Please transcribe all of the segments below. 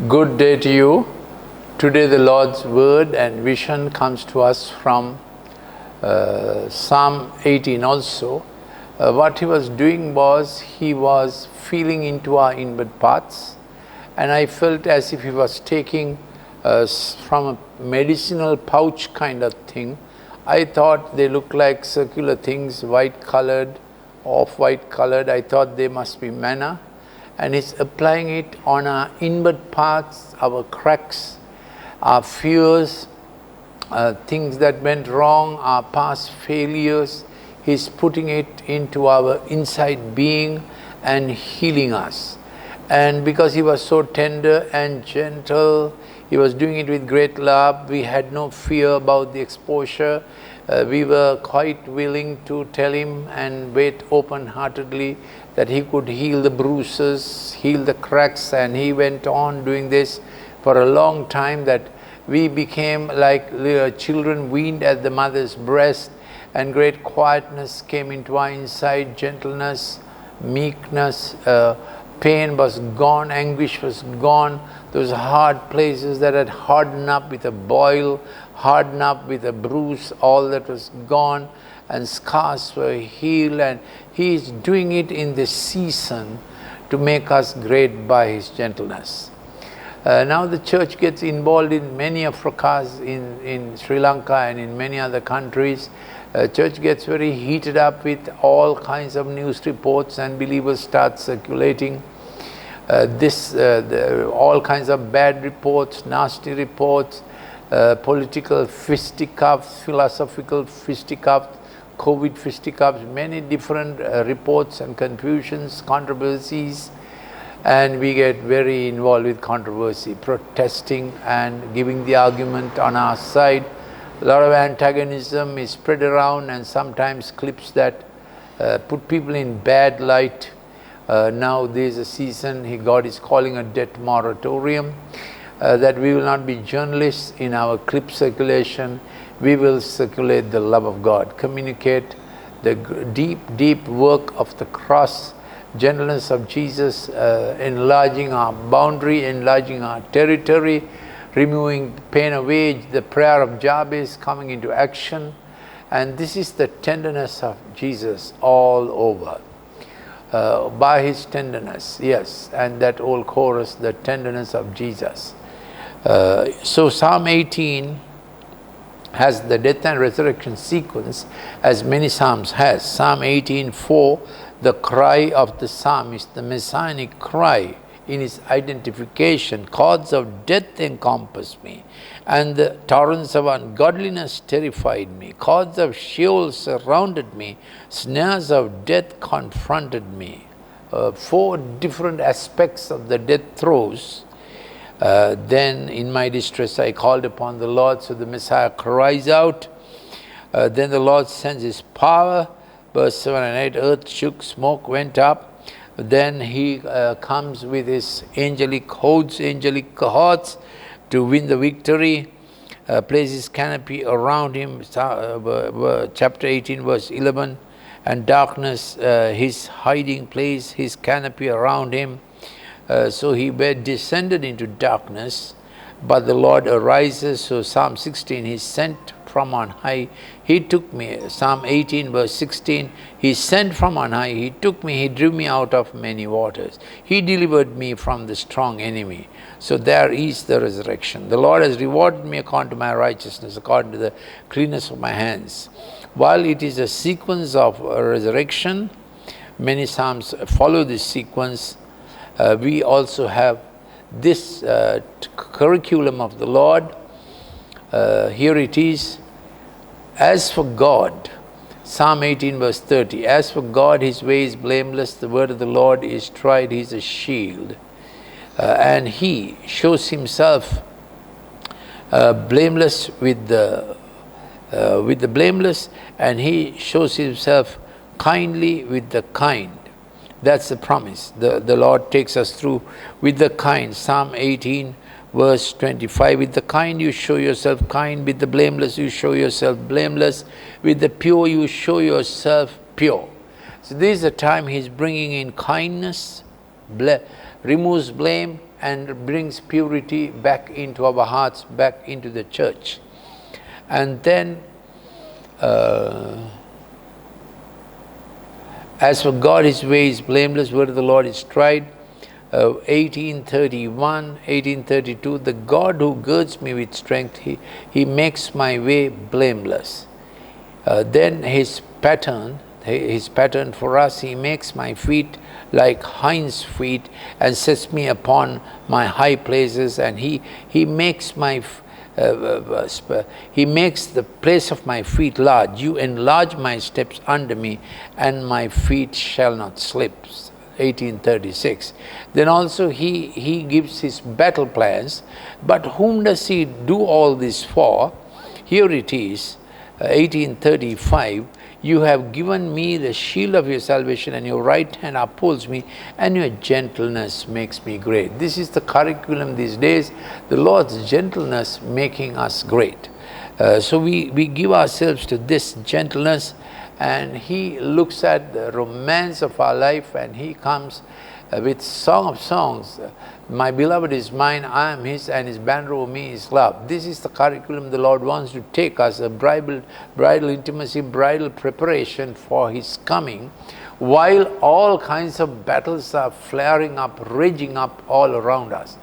Good day to you. Today the Lord's word and vision comes to us from Psalm 18 also. What he was doing was he was feeling into our inward parts, and I felt as if he was taking from a medicinal pouch kind of thing. I thought they looked like circular things, white colored, off-white colored. I thought they must be manna. And he's applying it on our inward parts, our cracks, our fears, things that went wrong, our past failures. He's putting it into our inside being and healing us. And because he was so tender and gentle, he was doing it with great love. We had no fear about the exposure. We were quite willing to tell him and wait open-heartedly that he could heal the bruises, heal the cracks, and he went on doing this for a long time, that we became like little children weaned at the mother's breast, and great quietness came into our inside, gentleness, meekness, pain was gone, anguish was gone. Those hard places that had hardened up with a boil, hardened up with a bruise, all that was gone, and scars were healed. And he is doing it in this season to make us great by his gentleness. Now the church gets involved in many Africas, in Sri Lanka and in many other countries. Church gets very heated up with all kinds of news reports, and believers start circulating all kinds of bad reports, nasty reports, political fisticuffs, philosophical fisticuffs, COVID fisticuffs, many different reports and confusions, controversies, and we get very involved with controversy, protesting and giving the argument on our side. A lot of antagonism is spread around, and sometimes clips that put people in bad light. Now there is a season God is calling a death moratorium, that we will not be journalists in our clip circulation. We will circulate the love of God, communicate the deep work of the cross, gentleness of Jesus, enlarging our boundary, enlarging our territory, removing pain of age, the prayer of Jabez coming into action. And this is the tenderness of Jesus all over. By his tenderness, yes, and that old chorus, the tenderness of Jesus. So Psalm 18 has the death and resurrection sequence, as many Psalms has. Psalm 18:4, the cry of the psalmist, the messianic cry in its identification. Cords of death encompassed me, and the torrents of ungodliness terrified me. Cords of Sheol surrounded me, snares of death confronted me. 4 different aspects of the death throes. Then in my distress I called upon the Lord, so the Messiah cries out. Then the Lord sends his power. Verse 7 and 8, earth shook, smoke went up. Then he comes with his angelic cohorts to win the victory, place his canopy around him, chapter 18 verse 11, and darkness his hiding place, his canopy around him. So he descended into darkness, but the Lord arises. So Psalm 16, he sent from on high, he took me. Psalm 18 verse 16, he sent from on high, he took me, he drew me out of many waters. He delivered me from the strong enemy. So there is the resurrection. The Lord has rewarded me according to my righteousness, according to the cleanness of my hands. While it is a sequence of resurrection, many Psalms follow this sequence. We also have this curriculum of the Lord. Here it is. As for God, Psalm 18 verse 30, as for God, his way is blameless, the word of the Lord is tried, he is a shield. And he shows himself blameless with the blameless, and he shows himself kindly with the kind. That's the promise. The Lord takes us through with the kind. Psalm 18 verse 25, with the kind you show yourself kind, with the blameless you show yourself blameless, with the pure you show yourself pure. So this is the time he's bringing in kindness, removes blame, and brings purity back into our hearts, back into the church. And then, as for God, his way is blameless, word of the Lord is tried. 1831, 1832, the God who girds me with strength, he makes my way blameless. Then his pattern for us, he makes my feet like hinds feet and sets me upon my high places, and he makes my he makes the place of my feet large. You enlarge my steps under me, and my feet shall not slip. 1836. Then also he gives his battle plans, but whom does he do all this for? Here it is, 1835. You have given me the shield of your salvation, and your right hand upholds me, and your gentleness makes me great. This is the curriculum these days, the Lord's gentleness making us great. So we give ourselves to this gentleness, and he looks at the romance of our life, and he comes with Song of Songs. My beloved is mine, I am his, and his banner over me is love. This is the curriculum the Lord wants to take us, a bridal intimacy, bridal preparation for his coming, while all kinds of battles are flaring up, raging up all around us.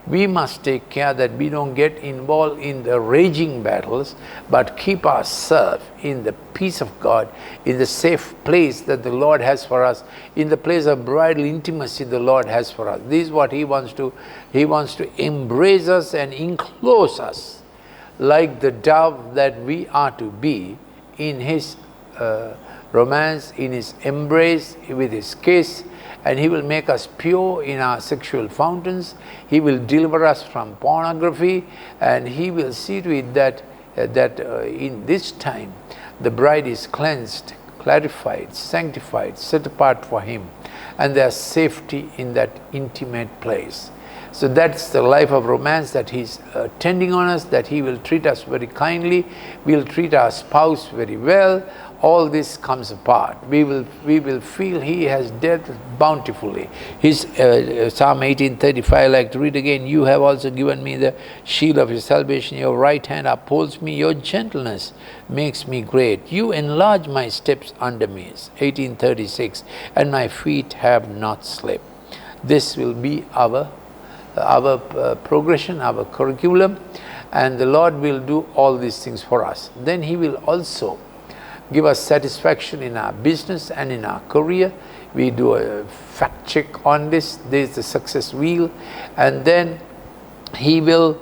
We must take care that we don't get involved in the raging battles, but keep ourselves in the peace of God, in the safe place that the Lord has for us, in the place of bridal intimacy the Lord has for us. This is what he wants to embrace us and enclose us like the dove that we are to be in his romance, in his embrace, with his kiss. And he will make us pure in our sexual fountains. He will deliver us from pornography, and he will see to it that in this time the bride is cleansed, clarified, sanctified, set apart for him, and there's safety in that intimate place. So that's the life of romance that he's tending on us, that he will treat us very kindly, we'll treat our spouse very well. All this comes apart. We will feel he has dealt bountifully. His Psalm 18:35, I like to read again. You have also given me the shield of your salvation. Your right hand upholds me. Your gentleness makes me great. You enlarge my steps under me. 1836, and my feet have not slipped. This will be our progression, our curriculum, and the Lord will do all these things for us. Then he will also give us satisfaction in our business and in our career. We do a fact check on this. There is the success wheel. And then he will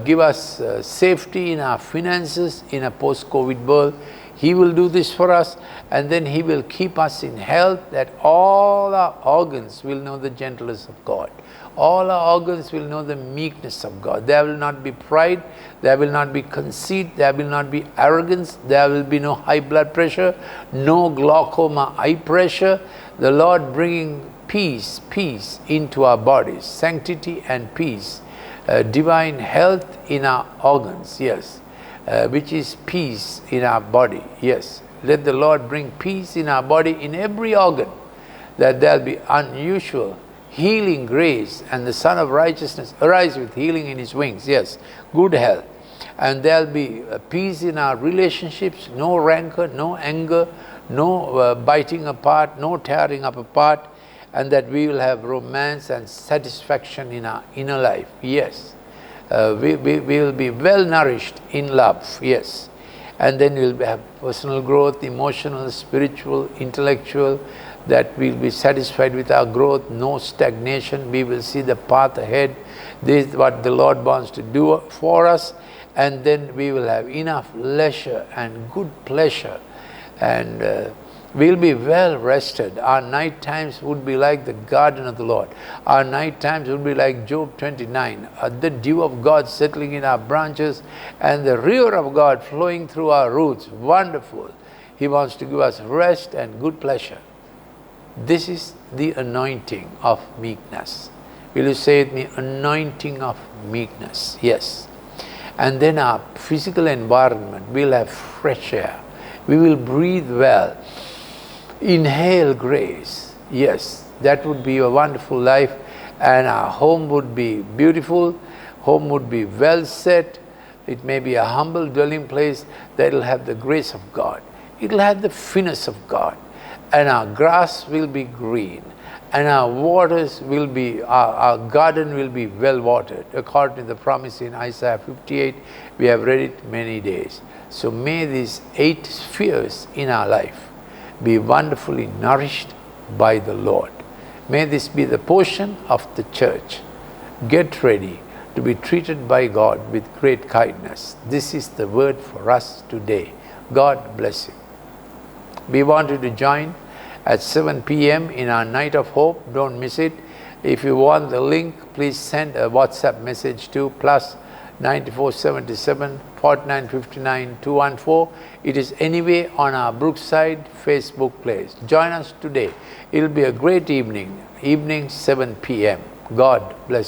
give us safety in our finances in a post-COVID world. He will do this for us, and then he will keep us in health, that all our organs will know the gentleness of God. All our organs will know the meekness of God. There will not be pride, there will not be conceit, there will not be arrogance, there will be no high blood pressure, no glaucoma eye pressure. The Lord bringing peace into our bodies, sanctity and peace, divine health in our organs, yes, which is peace in our body, yes. Let the Lord bring peace in our body, in every organ, that there will be unusual healing grace, and the Son of Righteousness arise with healing in his wings, yes, good health. And there will be peace in our relationships, no rancor, no anger, no biting apart, no tearing up apart, and that we will have romance and satisfaction in our inner life, yes. We will be well nourished in love, yes. And then we will have personal growth, emotional, spiritual, intellectual, that we will be satisfied with our growth, no stagnation. We will see the path ahead. This is what the Lord wants to do for us. And then we will have enough leisure and good pleasure, and we will be well rested. Our night times would be like the garden of the Lord. Our night times would be like Job 29, the dew of God settling in our branches, and the river of God flowing through our roots. Wonderful. He wants to give us rest and good pleasure. This is the anointing of meekness. Will you say with me, anointing of meekness? Yes. And then our physical environment, we'll have fresh air. We will breathe well. Inhale grace. Yes, that would be a wonderful life. and our home would be beautiful, home would be well set. It may be a humble dwelling place that will have the grace of God. It will have the finesse of God. And our grass will be green. And our waters will be, our garden will be well watered. According to the promise in Isaiah 58, we have read it many days. So may these 8 spheres in our life be wonderfully nourished by the Lord. May this be the portion of the church. Get ready to be treated by God with great kindness. This is the word for us today. God bless you. We want you to join at 7 p.m. in our Night of Hope. Don't miss it. If you want the link, please send a WhatsApp message to +9477 4959 214. It is anyway on our Brookside Facebook page. Join us today. It will be a great evening 7 p.m. God bless you.